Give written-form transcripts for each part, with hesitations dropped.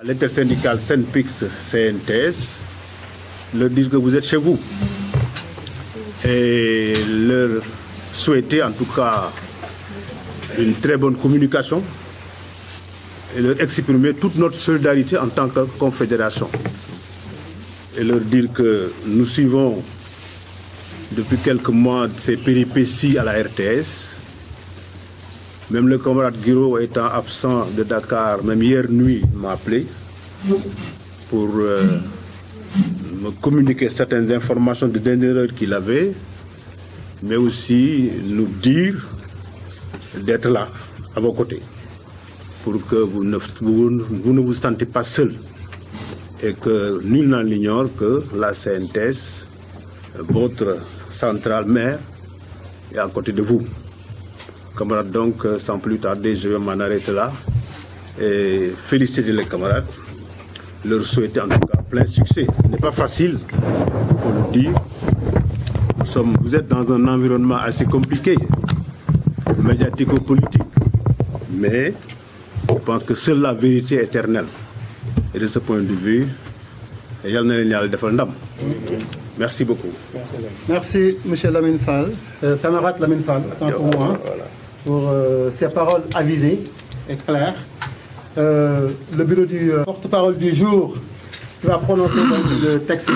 l'intersyndicale SYNPICS CNTS, leur dire que vous êtes chez vous et leur souhaiter en tout cas une très bonne communication et leur exprimer toute notre solidarité en tant que confédération et leur dire que nous suivons depuis quelques mois ces péripéties à la RTS. Même le camarade Guiro étant absent de Dakar, même hier nuit, m'a appelé pour me communiquer certaines informations de dernière heure qu'il avait, mais aussi nous dire d'être là, à vos côtés, pour que vous ne vous sentez pas seul et que nul n'en ignore que la CNTS, votre centrale mère, est à côté de vous. Camarades, donc, sans plus tarder, je vais m'en arrêter là et féliciter les camarades, leur souhaiter en tout cas plein succès. Ce n'est pas facile, il faut le dire. Vous êtes dans un environnement assez compliqué, médiatico-politique, mais je pense que seule la vérité est éternelle. Et de ce point de vue, merci beaucoup. Merci, M. Lamine Fall, camarade Lamine Fall, tant pour moi, pour ces paroles avisées et claires. Le bureau du porte-parole du jour qui va prononcer le texte.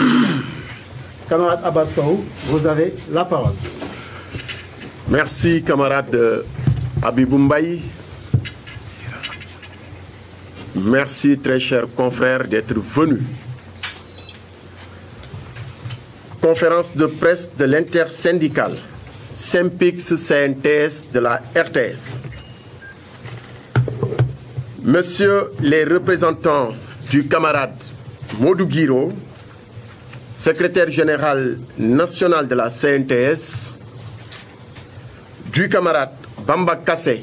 Camarade Abbas Sow, vous avez la parole. Merci, camarade Habibou Mbaye. Merci, très chers confrères, d'être venus. Conférence de presse de l'intersyndicale SYNPICS CNTS de la RTS. Messieurs les représentants du camarade Modou Guiro, secrétaire général national de la CNTS, du camarade Bamba Kassé,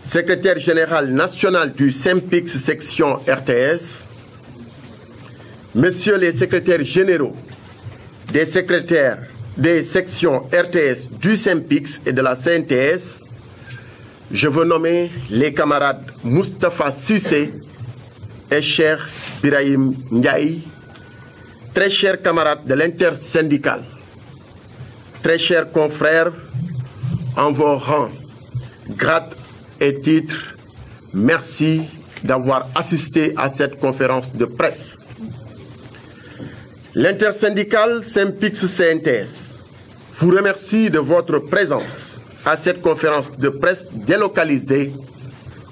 secrétaire général national du SYNPICS section RTS, messieurs les secrétaires généraux des secrétaires des sections RTS du SYNPICS et de la CNTS, je veux nommer les camarades Moustapha Sissé et Cheikh Birahim Ndiaye, très chers camarades de l'intersyndicale, très chers confrères, en vos rangs, grades et titres, merci d'avoir assisté à cette conférence de presse. L'intersyndicale SYNPICS CNTS vous remercie de votre présence à cette conférence de presse délocalisée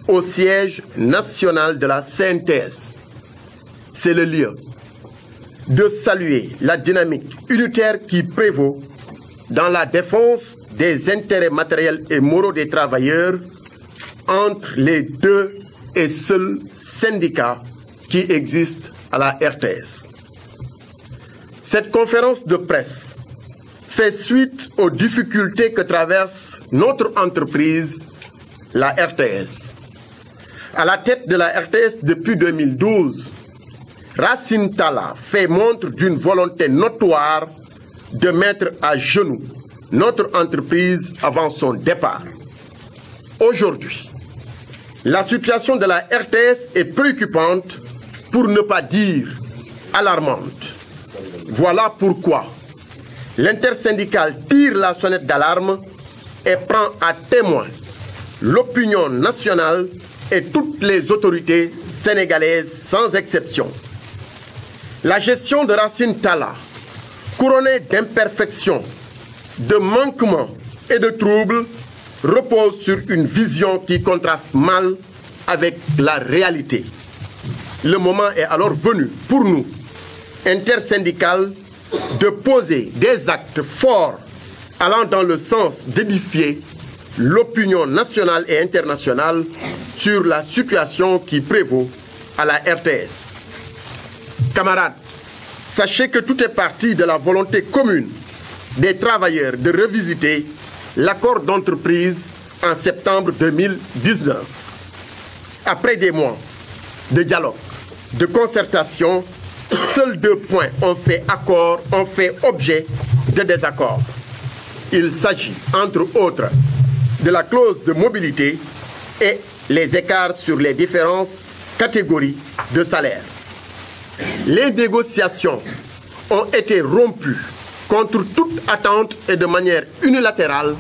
au siège national de la CNTS. C'est le lieu de saluer la dynamique unitaire qui prévaut dans la défense des intérêts matériels et moraux des travailleurs entre les deux et seuls syndicats qui existent à la RTS. Cette conférence de presse fait suite aux difficultés que traverse notre entreprise, la RTS. À la tête de la RTS depuis 2012, Racine Talla fait montre d'une volonté notoire de mettre à genoux notre entreprise avant son départ. Aujourd'hui, la situation de la RTS est préoccupante, pour ne pas dire alarmante. Voilà pourquoi l'intersyndicale tire la sonnette d'alarme et prend à témoin l'opinion nationale et toutes les autorités sénégalaises sans exception. La gestion de Racine Talla, couronnée d'imperfections, de manquements et de troubles, repose sur une vision qui contraste mal avec la réalité. Le moment est alors venu pour nous, intersyndicales, de poser des actes forts allant dans le sens d'édifier l'opinion nationale et internationale sur la situation qui prévaut à la RTS. Camarades, sachez que tout est parti de la volonté commune des travailleurs de revisiter l'accord d'entreprise en septembre 2019. Après des mois de dialogue, de concertation, seuls 2 points ont fait objet de désaccord. Il s'agit, entre autres, de la clause de mobilité et les écarts sur les différences catégorie de salaire. Les négociations ont été rompues contre toute attente et de manière unilatérale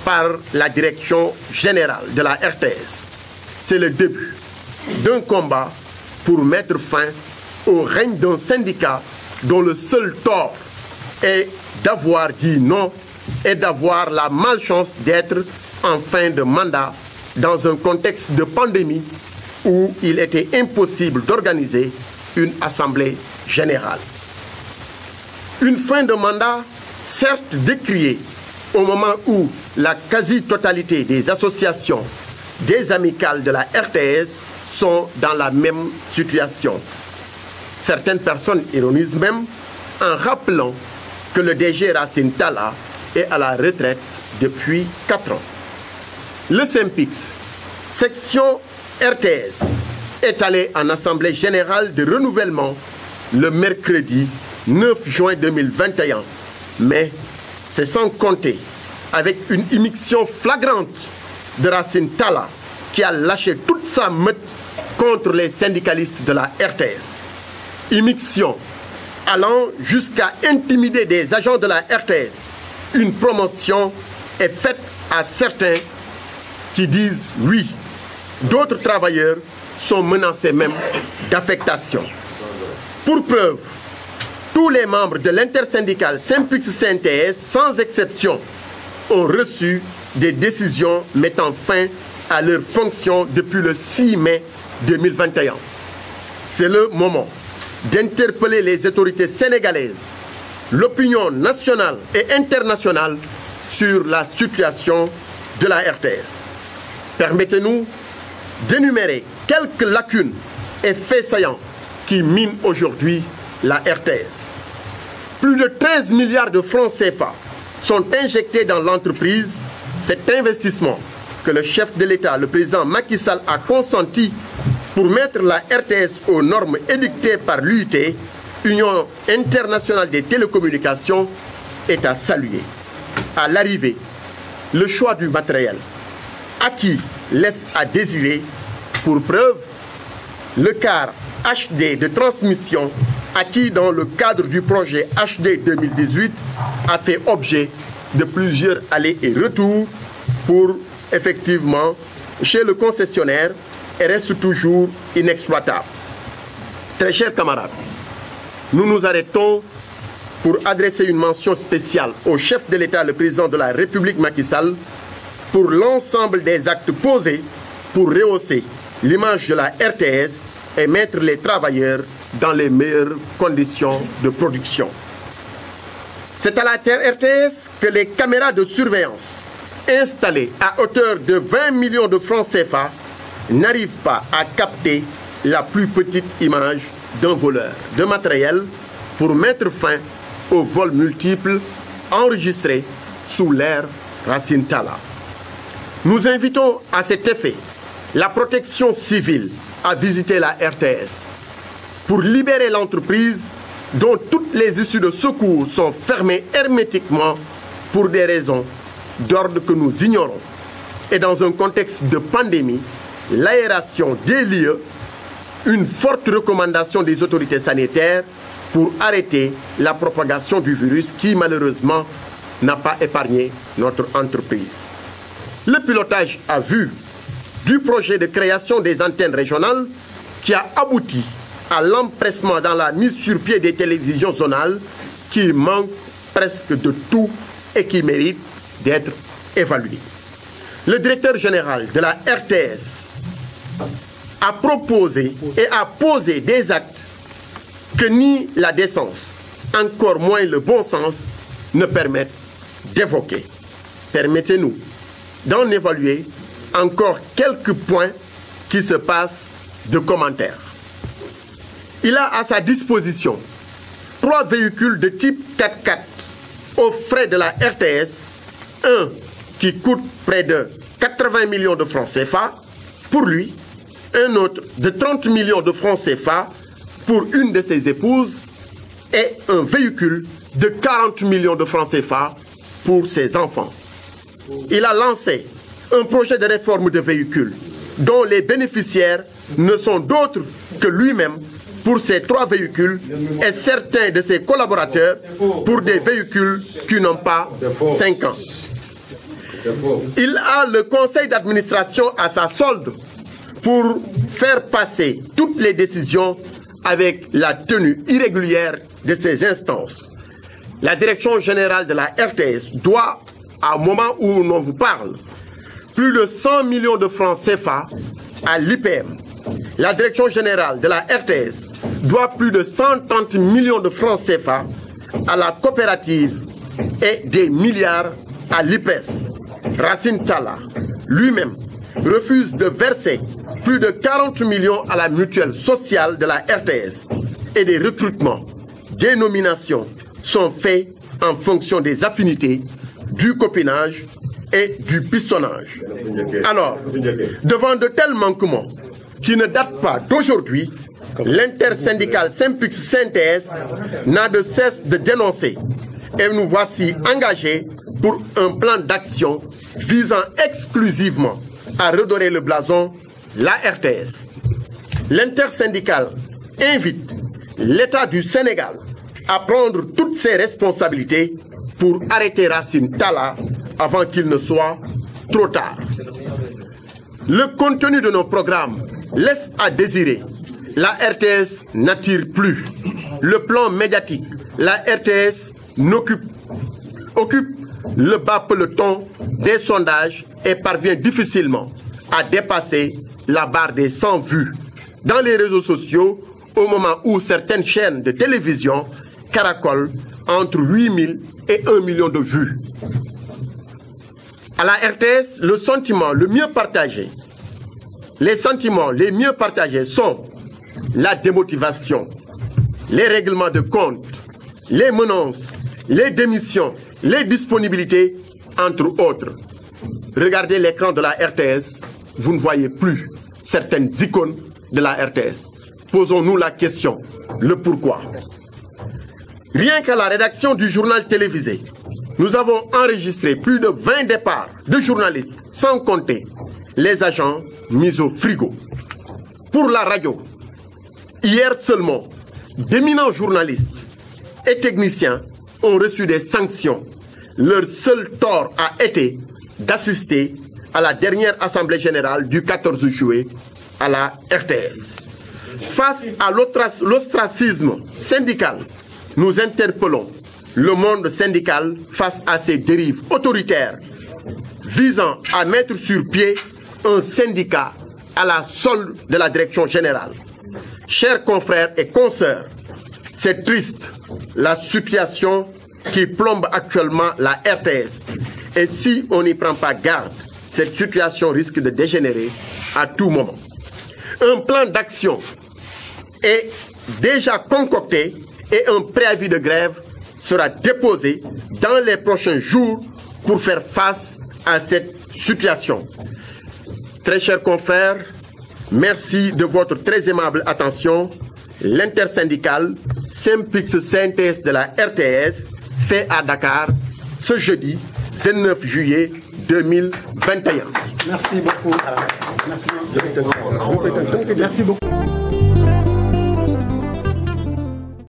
par la direction générale de la RTS. C'est le début d'un combat pour mettre fin au règne d'un syndicat dont le seul tort est d'avoir dit non et d'avoir la malchance d'être en fin de mandat dans un contexte de pandémie où il était impossible d'organiser une assemblée générale. Une fin de mandat, certes décriée au moment où la quasi-totalité des associations, des amicales de la RTS sont dans la même situation. Certaines personnes ironisent même en rappelant que le DG Racine Talla est à la retraite depuis 4 ans. Le SYNPICS, section RTS, est allé en assemblée générale de renouvellement le mercredi 9 juin 2021. Mais c'est sans compter avec une immixtion flagrante de Racine Talla qui a lâché toute sa meute contre les syndicalistes de la RTS. Immixtion allant jusqu'à intimider des agents de la RTS. Une promotion est faite à certains qui disent oui. D'autres travailleurs sont menacés même d'affectation. Pour preuve, tous les membres de l'intersyndicale SYNPICS-CNTS, sans exception, ont reçu des décisions mettant fin à leurs fonctions depuis le 6 mai 2021. C'est le moment d'interpeller les autorités sénégalaises, l'opinion nationale et internationale sur la situation de la RTS. Permettez-nous d'énumérer quelques lacunes et faits saillants qui minent aujourd'hui la RTS. Plus de 13 milliards de francs CFA sont injectés dans l'entreprise. Cet investissement que le chef de l'État, le président Macky Sall, a consenti pour mettre la RTS aux normes édictées par l'UIT, Union internationale des télécommunications, est à saluer. À l'arrivée, le choix du matériel acquis laisse à désirer. Pour preuve, le quart HD de transmission acquis dans le cadre du projet HD 2018 a fait objet de plusieurs allers et retours pour effectivement chez le concessionnaire et reste toujours inexploitable. Très chers camarades, nous nous arrêtons pour adresser une mention spéciale au chef de l'État, le président de la République Macky Sall, pour l'ensemble des actes posés pour rehausser l'image de la RTS et mettre les travailleurs dans les meilleures conditions de production. C'est à la RTS que les caméras de surveillance installées à hauteur de 20 millions de francs CFA n'arrivent pas à capter la plus petite image d'un voleur de matériel pour mettre fin aux vols multiples enregistrés sous l'ère Racine Talla. Nous invitons à cet effet la protection civile à visiter la RTS pour libérer l'entreprise dont toutes les issues de secours sont fermées hermétiquement pour des raisons d'ordre que nous ignorons. Et dans un contexte de pandémie, l'aération des lieux, une forte recommandation des autorités sanitaires pour arrêter la propagation du virus qui malheureusement n'a pas épargné notre entreprise. Le pilotage à vue du projet de création des antennes régionales qui a abouti à l'empressement dans la mise sur pied des télévisions zonales qui manquent presque de tout et qui méritent d'être évaluées. Le directeur général de la RTS a proposé et a posé des actes que ni la décence, encore moins le bon sens, ne permettent d'évoquer. Permettez-nous d'en évaluer encore quelques points qui se passent de commentaires. Il a à sa disposition 3 véhicules de type 4x4 aux frais de la RTS, un qui coûte près de 80 millions de francs CFA pour lui, un autre de 30 millions de francs CFA pour une de ses épouses et un véhicule de 40 millions de francs CFA pour ses enfants. Il a lancé un projet de réforme de véhicules dont les bénéficiaires ne sont d'autres que lui-même pour ces 3 véhicules et certains de ses collaborateurs pour des véhicules qui n'ont pas 5 ans. Il a le conseil d'administration à sa solde pour faire passer toutes les décisions avec la tenue irrégulière de ces instances. La direction générale de la RTS doit, au moment où l'on vous parle, plus de 100 millions de francs CFA à l'IPM. La direction générale de la RTS doit plus de 130 millions de francs CFA à la coopérative et des milliards à l'IPRES. Racine Talla, lui-même, refuse de verser plus de 40 millions à la mutuelle sociale de la RTS et des recrutements, des nominations sont faits en fonction des affinités, du copinage et du pistonnage. Alors, devant de tels manquements qui ne datent pas d'aujourd'hui, l'intersyndicale SYNPICS-CNTS n'a de cesse de dénoncer et nous voici engagés pour un plan d'action visant exclusivement à redorer le blason, la RTS. L'intersyndicale invite l'État du Sénégal à prendre toutes ses responsabilités pour arrêter Racine Talla avant qu'il ne soit trop tard. Le contenu de nos programmes laisse à désirer. La RTS n'attire plus. Le plan médiatique, la RTS occupe le bas peloton des sondages et parvient difficilement à dépasser la barre des 100 vues dans les réseaux sociaux au moment où certaines chaînes de télévision caracolent entre 8000 et 1 million de vues. À la RTS, le sentiment le mieux partagé, les sentiments les mieux partagés sont la démotivation, les règlements de compte, les menaces, les démissions, les disponibilités, entre autres. Regardez l'écran de la RTS, vous ne voyez plus certaines icônes de la RTS. Posons-nous la question, le pourquoi. Rien qu'à la rédaction du journal télévisé, nous avons enregistré plus de 20 départs de journalistes, sans compter les agents mis au frigo. Pour la radio, hier seulement, d'éminents journalistes et techniciens ont reçu des sanctions. Leur seul tort a été d'assister à la dernière Assemblée générale du 14 juillet à la RTS. Face à l'ostracisme syndical, nous interpellons le monde syndical face à ces dérives autoritaires visant à mettre sur pied un syndicat à la solde de la direction générale. Chers confrères et consoeurs, c'est triste la situation qui plombe actuellement la RTS. Et si on n'y prend pas garde, cette situation risque de dégénérer à tout moment. Un plan d'action est déjà concocté et un préavis de grève sera déposé dans les prochains jours pour faire face à cette situation. Très chers confrères, merci de votre très aimable attention. L'intersyndicale SYNPICS-CNTS de la RTS fait à Dakar ce jeudi 29 juillet 2021. Merci beaucoup. Merci beaucoup.